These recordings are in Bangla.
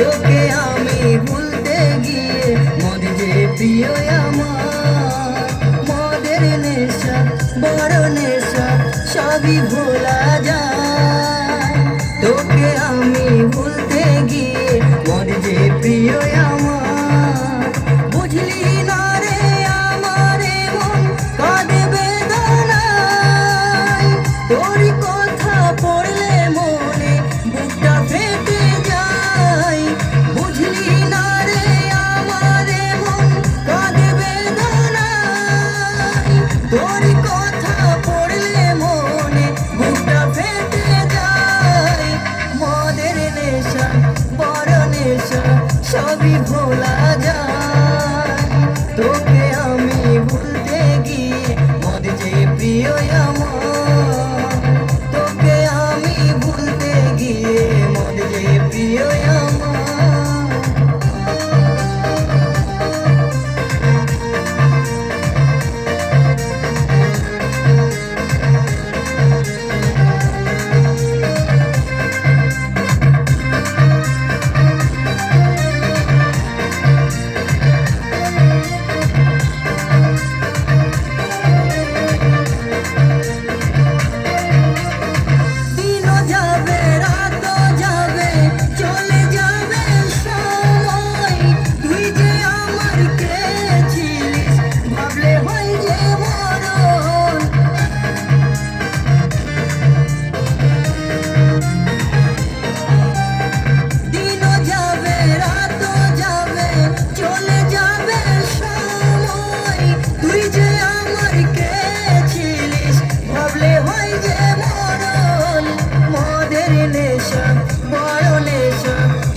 তোকে আমি ভুলতে গিয়ে মদ যে প্রিয় আমার। মদের নেশা বড় নেশা সবই ভোলা যায়। তোকে আমি ভুলতে গিয়ে মদ যে প্রিয় আমার। বুঝলি না রে আমার মন কাঁদে বেদনায়। তোরই কথা পড়লে মনে বুকটা ফেটে যায়। বুঝলি না রে আমার মন কাঁদে বেদনায়। তোরই কথা পড়লে মনে বুকটা ফেটে যায়। মদের নেশা বড় নেশা সবই ভোলা যায়। তোকে আমি ভুলতে গিয়ে মদ যে প্রিয় আমার। তোকে আমি ভুলতে গিয়ে মদ যে প্রিয় আমার।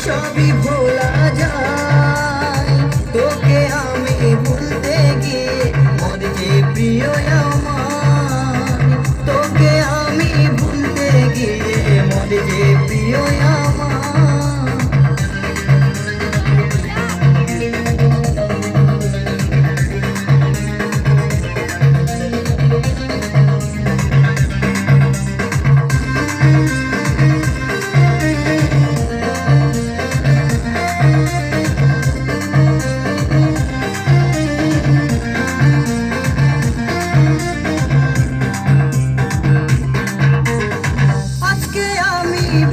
সবই ভোলা যায়। তোকে আমি ভুলতে গিয়ে মদ যে প্রিয় আমার। তোকে আমি ভুলতে গিয়ে মদ যে প্রিয় আমার।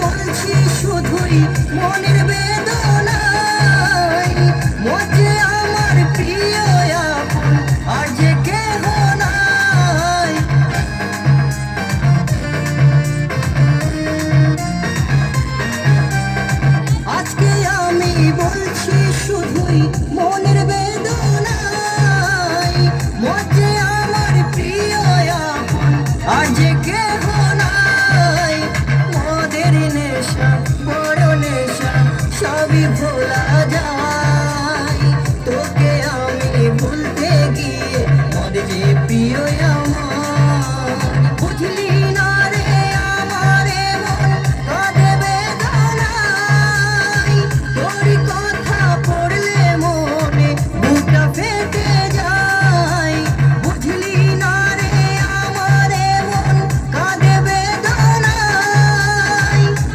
বলছি শুধুই মনের বেদনায়। মদ যে আমার প্রিয় আপন আর যে কেহ নাই। আজকে আমি বলছি শুধুই মনের বেদনায়। মদ যে আমার প্রিয় আপন আর যে কেহ নাই। মদের নেশা বড় নেশা সবই ভোলা যায়। তোকে আমি ভুলতে গিয়ে মদ যে প্রিয় আমার। বুঝলি না রে আমার মন কাঁদে বেদনায়। তোরই কথা পড়লে মনে বুকটা ফেটে যায়। বুঝলি না রে আমার মন কাঁদে বেদনায়।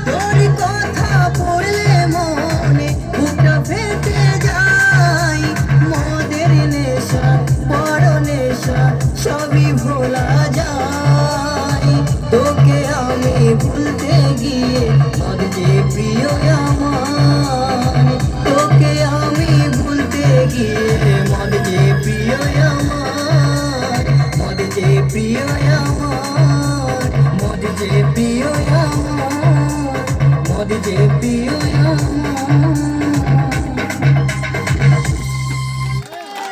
তোরই কথা পড়লে মনে বুকটা ফেটে যায়। মদের নেশা বড় নেশা সবই ভোলা যায়। তোকে আমি ভুলতে গিয়ে মদ যে প্রিয় আমার। তোকে আমি ভুলতে গিয়ে মদ যে প্রিয় আমার। মদ যে প্রিয় আমার। মদ যে প্রিয় আমার। মদ যে প্রিয় আমার।